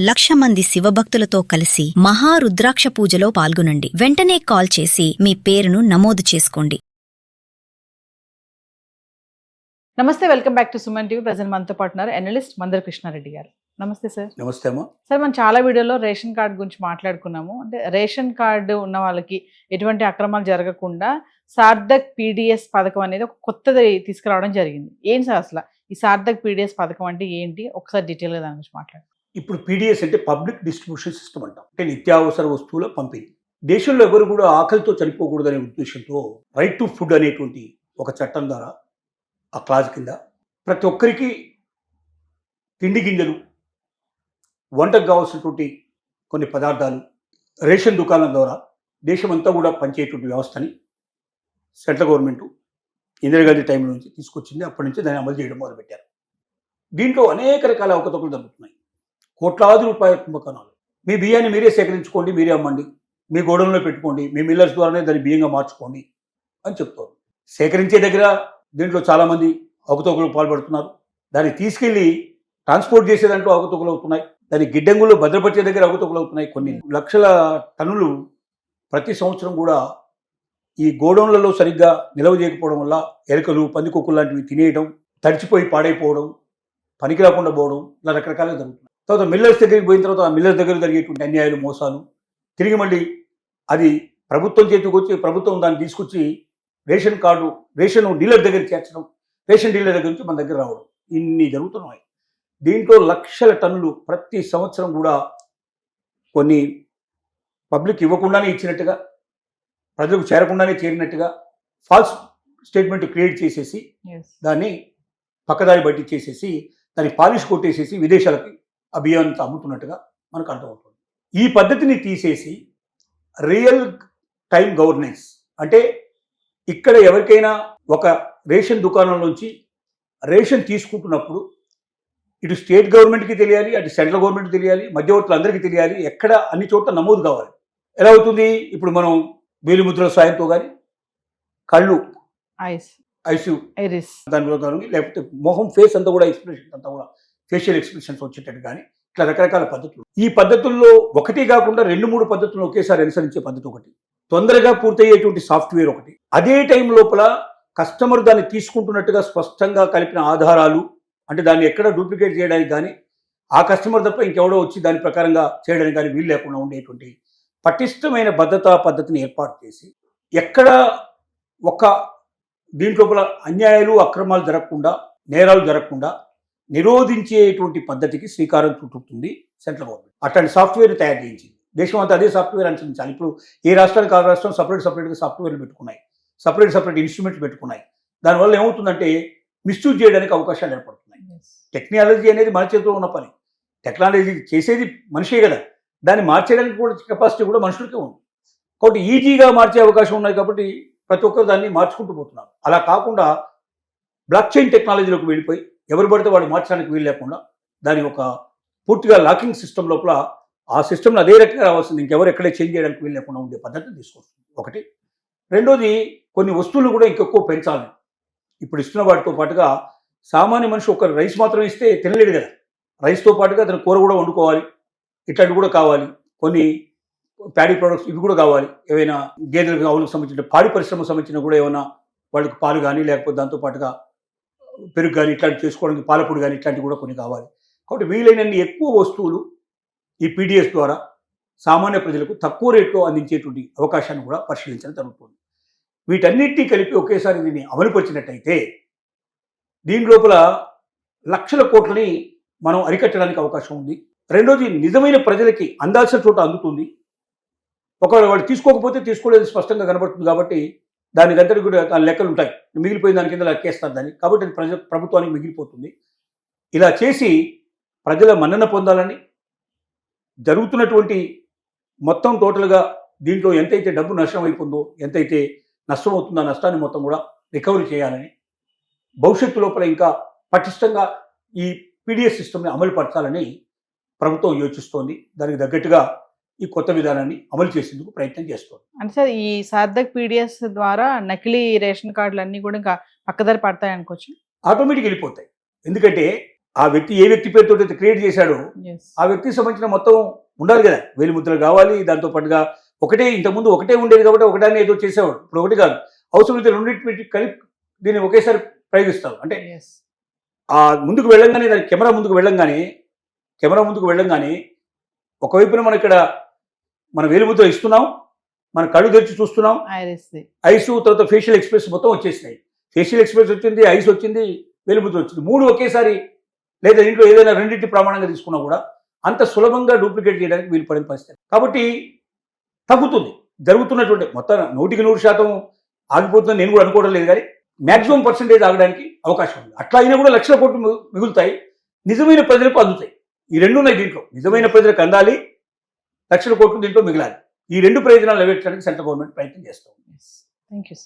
1,00,000 మంది శివభక్తులతో కలిసి మహారుద్రాక్ష పూజలో పాల్గొనండి. వెంటనే కాల్ చేసి మీ పేరును నమోదు చేసుకోండి. నమస్తే, welcome back to Suman TV. Present మనతో పాటు ఉన్నారు అనలిస్ట్ మందర కృష్ణారెడ్డి గారు. నమస్తే సార్. నమస్తే అమ్మా. సార్, మనం చాలా వీడియోలో రేషన్ కార్డు గురించి మాట్లాడుకున్నాము. అంటే రేషన్ కార్డు ఉన్న వాళ్ళకి ఎటువంటి అక్రమాలు జరగకుండా సార్థక్ పీడిఎస్ పథకం అనేది ఒక కొత్తది తీసుకురావడం జరిగింది. ఏంటి సార్ అసలు ఈ సార్థక్ పీడిఎస్ పథకం అంటే ఏంటి? ఒకసారి డీటెయిల్గా దాని గురించి మాట్లాడు. ఇప్పుడు పీడిఎస్ అంటే పబ్లిక్ డిస్ట్రిబ్యూషన్ సిస్టమ్ అంటాం. అంటే నిత్యావసర వస్తువుల పంపిణీ. దేశంలో ఎవరు కూడా ఆకలితో చనిపోకూడదనే ఉద్దేశంతో రైట్ టు ఫుడ్ అనేటువంటి ఒక చట్టం ద్వారా ఆ క్లాజ్ కింద ప్రతి ఒక్కరికి తిండి గింజలు, వంటకు కావాల్సినటువంటి కొన్ని పదార్థాలు రేషన్ దుకాణం ద్వారా దేశమంతా కూడా పనిచేటువంటి వ్యవస్థని సెంట్రల్ గవర్నమెంట్ ఇందిరాగాంధీ టైం నుంచి తీసుకొచ్చింది. అప్పటి నుంచి దాన్ని అమలు చేయడం మొదలుపెట్టారు. దీంట్లో అనేక రకాల అవకతవకలు జరుగుతున్నాయి. కోట్లాది రూపాయల కుంభకోణాలు. మీ బియ్యాన్ని మీరే సేకరించుకోండి, మీరే అమ్మండి, మీ గోడౌన్లో పెట్టుకోండి, మీ మిల్లర్స్ ద్వారానే దాన్ని బియ్యంగా మార్చుకోండి అని చెప్తారు. సేకరించే దగ్గర దీంట్లో చాలామంది అవకతవకలకు పాల్పడుతున్నారు. దాన్ని తీసుకెళ్లి ట్రాన్స్పోర్ట్ చేసే దాంట్లో అవకతవకలు అవుతున్నాయి. దాన్ని గిడ్డంగుల్లో భద్రపరిచే దగ్గర అవకతవకలు అవుతున్నాయి. కొన్ని లక్షల టన్నులు ప్రతి సంవత్సరం కూడా ఈ గోడౌన్లలో సరిగ్గా నిల్వ చేయకపోవడం వల్ల ఎలుకలు, పందికొక్కులు లాంటివి తినేయడం, తడిచిపోయి పాడైపోవడం, పనికి రాకుండా పోవడం, ఇలా రకరకాలుగా జరుగుతుంది. తర్వాత మిల్లర్స్ దగ్గరికి పోయిన తర్వాత ఆ మిల్లర్స్ దగ్గర జరిగేటువంటి అన్యాయాలు, మోసాలు, తిరిగి మళ్ళీ అది ప్రభుత్వం చేతికి వచ్చి ప్రభుత్వం దాన్ని తీసుకొచ్చి రేషన్ డీలర్ దగ్గర చేర్చడం, రేషన్ డీలర్ దగ్గర నుంచి మన దగ్గర రావడం, ఇన్ని జరుగుతున్నాయి. దీంట్లో లక్షల టన్నులు ప్రతి సంవత్సరం కూడా కొన్ని పబ్లిక్ ఇవ్వకుండానే ఇచ్చినట్టుగా, ప్రజలకు చేరకుండానే చేరినట్టుగా ఫాల్స్ స్టేట్మెంట్ క్రియేట్ చేసేసి దాన్ని పక్కదారి బట్టి చేసేసి దాన్ని పాలిష్ కొట్టేసేసి విదేశాలకి ఆ బియ్యాన్ని అమ్ముతున్నట్టుగా మనకు అర్థమవుతుంది. ఈ పద్ధతిని తీసేసి రియల్ టైం గవర్నెన్స్ అంటే ఇక్కడ ఎవరికైనా ఒక రేషన్ దుకాణం నుంచి రేషన్ తీసుకుంటున్నప్పుడు ఇటు స్టేట్ గవర్నమెంట్కి తెలియాలి, అటు సెంట్రల్ గవర్నమెంట్కి తెలియాలి, మధ్యవర్తులు అందరికీ తెలియాలి, ఎక్కడ అన్ని చోట్ల నమోదు కావాలి. ఎలా అవుతుంది? ఇప్పుడు మనం వేలిముద్రల సాయంతో కానీ కళ్ళు దానిలో కానీ లేకపోతే మొహం ఫేస్ అంతా కూడా ఎక్స్ప్రెషన్ అంతా కూడా ఫేషియల్ ఎక్స్ప్రెషన్స్ వచ్చేటట్టు కానీ ఇట్లా రకరకాల పద్ధతులు. ఈ పద్ధతుల్లో ఒకటి కాకుండా 2-3 పద్ధతులను ఒకేసారి అనుసరించే పద్ధతి ఒకటి, తొందరగా పూర్తయ్యేటువంటి సాఫ్ట్వేర్ ఒకటి, అదే టైం లోపల కస్టమర్ దాన్ని తీసుకుంటున్నట్టుగా స్పష్టంగా కలిపిన ఆధారాలు, అంటే దాన్ని ఎక్కడ డూప్లికేట్ చేయడానికి కానీ ఆ కస్టమర్ తప్ప ఇంకెవడో వచ్చి దాని ప్రకారంగా చేయడానికి కానీ వీలు లేకుండా ఉండేటువంటి పటిష్టమైన భద్రతా పద్ధతిని ఏర్పాటు చేసి ఎక్కడ ఒక దీంట్లోపల అన్యాయాలు, అక్రమాలు జరగకుండా, నేరాలు జరగకుండా నిరోధించేటువంటి పద్ధతికి శ్రీకారం చుట్టుతుంది సెంట్రల్ గవర్నమెంట్. అట్లాంటి సాఫ్ట్వేర్ తయారు చేయించింది. దేశం అంతా అదే సాఫ్ట్వేర్ అనుసరించాలి. ఇప్పుడు ఏ రాష్ట్రానికి ఆ రాష్ట్రం సపరేట్గా సాఫ్ట్వేర్లు పెట్టుకున్నాయి, సపరేట్ ఇన్స్ట్రుమెంట్లు పెట్టుకున్నాయి. దానివల్ల ఏమవుతుందంటే మిస్యూజ్ చేయడానికి అవకాశాలు ఏర్పడుతున్నాయి. టెక్నాలజీ అనేది మన చేతిలో ఉన్న పని. టెక్నాలజీ చేసేది మనిషే కదా, దాన్ని మార్చేయడానికి కూడా కెపాసిటీ కూడా మనుషులకే ఉంది. కాబట్టి ఈజీగా మార్చే అవకాశం ఉన్నాయి. కాబట్టి ప్రతి ఒక్కరు దాన్ని మార్చుకుంటూ పోతున్నారు. అలా కాకుండా బ్లాక్ చైన్ టెక్నాలజీలోకి వెళ్ళిపోయి ఎవరు పడితే వాడు మార్చడానికి వీలు లేకుండా దాని ఒక పూర్తిగా లాకింగ్ సిస్టమ్ లోపల ఆ సిస్టమ్ని అదే రకంగా రావాల్సింది, ఇంకెవరు ఎక్కడే చేంజ్ చేయడానికి వీలు లేకుండా ఉండే పద్ధతిని తీసుకొస్తుంది ఒకటి. రెండోది, కొన్ని వస్తువులు కూడా ఇంకెక్కువ పెంచాలి. ఇప్పుడు ఇస్తున్న వాటితో పాటుగా సామాన్య మనిషి ఒక రైస్ మాత్రం ఇస్తే తినలేడు కదా, రైస్తో పాటుగా అతను కూర కూడా వండుకోవాలి, ఇట్లాంటివి కూడా కావాలి. కొన్ని ప్యాడీ ప్రొడక్ట్స్ ఇవి కూడా కావాలి. ఏవైనా గేదెలకు, ఆవులకు సంబంధించిన పాడి పరిశ్రమకు సంబంధించిన కూడా ఏమైనా వాళ్ళకి పాలు కానీ లేకపోతే దాంతో పాటుగా పెరుగు కానీ ఇట్లాంటి చేసుకోవడానికి పాలపొడి కానీ ఇట్లాంటివి కూడా కొన్ని కావాలి. కాబట్టి వీలైనన్ని ఎక్కువ వస్తువులు ఈ పీడిఎస్ ద్వారా సామాన్య ప్రజలకు తక్కువ రేట్లో అందించేటువంటి అవకాశాన్ని కూడా పరిశీలించడం జరుగుతుంది. వీటన్నిటినీ కలిపి ఒకేసారి దీన్ని అమలుపరిచినట్టయితే దీని లోపల లక్షల కోట్లని మనం అరికట్టడానికి అవకాశం ఉంది. రెండోది, నిజమైన ప్రజలకి అందాల్సిన చోట అందుతుంది. ఒకవేళ వాళ్ళు తీసుకోకపోతే తీసుకోలేదు స్పష్టంగా కనబడుతుంది. కాబట్టి దానికి అంతటి కూడా దాని లెక్కలు ఉంటాయి, మిగిలిపోయిన దాని కింద లెక్కేస్తారు దాన్ని. కాబట్టి అది ప్రభుత్వానికి మిగిలిపోతుంది. ఇలా చేసి ప్రజల మన్నన పొందాలని, జరుగుతున్నటువంటి మొత్తం టోటల్గా దీంట్లో ఎంతైతే డబ్బు నష్టం అయిపోతుందో, ఎంతైతే నష్టం అవుతుందో ఆ నష్టాన్ని మొత్తం కూడా రికవరీ చేయాలని, భవిష్యత్తు లోపల ఇంకా పటిష్టంగా ఈ పీడిఎస్ సిస్టమ్ని అమలుపరచాలని ప్రభుత్వం యోచిస్తోంది. దానికి తగ్గట్టుగా ఈ కొత్త విధానాన్ని అమలు చేసేందుకు ప్రయత్నం చేస్తుంది. అంటే సార్, ఈ సార్థక్ పీడిఎస్ ద్వారా నకిలీ రేషన్ కార్డులు అన్నీ కూడా ఇంకా పక్కదారి పడతాయి అనుకోవచ్చు. ఆటోమేటిక్ వెళ్ళిపోతాయి. ఎందుకంటే ఆ వ్యక్తి ఏ వ్యక్తి పేరుతో అయితే క్రియేట్ చేశాడో ఎస్ ఆ వ్యక్తికి సంబంధించిన మొత్తం ఉండాలి కదా, వేలిముద్రలు కావాలి, దాంతో పాటుగా ఒకటే ఇంతకుముందు ఒకటే ఉండేది కాబట్టి ఒకటాన్ని ఏదో చేసేవాడు, ఇప్పుడు ఒకటి కాదు, అవసరమైతే రెండింటి కలిపి దీన్ని ఒకేసారి ప్రయోగిస్తావు. అంటే ఎస్ ఆ ముందుకు వెళ్ళంగానే దాని కెమెరా ముందుకు వెళ్ళంగానే ఒకవైపున మనం ఇక్కడ మన వేలిముద్ర ఇస్తున్నాం, మన కళ్ళు తెరిచి చూస్తున్నాం, ఐరిస్ ఐస్ తర్వాత ఫేషియల్ ఎక్స్ప్రెస్ మొత్తం వచ్చేసినాయి. ఫేషియల్ ఎక్స్ప్రెస్ వచ్చింది, ఐస్ వచ్చింది, వేలిముద్ర వచ్చింది, మూడు ఒకేసారి లేదా ఇంట్లో ఏదైనా రెండింటి ప్రమాణంగా తీసుకున్నా కూడా అంత సులభంగా డూప్లికేట్ చేయడానికి వీలు పడిన పరిస్థితి. కాబట్టి తగ్గుతుంది జరుగుతున్నటువంటి మొత్తం 100% ఆగిపోతుందని నేను కూడా అనుకోవడం లేదు, కానీ మ్యాక్సిమం పర్సెంటేజ్ ఆగడానికి అవకాశం ఉంది. అట్లా అయినా కూడా లక్షల కోట్లు మిగులుతాయి, నిజమైన ప్రజలకు అందుతాయి. ఈ రెండు ఉన్నాయి దీంట్లో, నిజమైన ప్రజలకు అందాలి, లక్షల కోట్లు దీంట్లో మిగిలాలి. ఈ రెండు ప్రయోజనాలు నెరవేర్చడానికి సెంట్రల్ గవర్నమెంట్ ప్రయత్నం చేస్తాం. Thank you.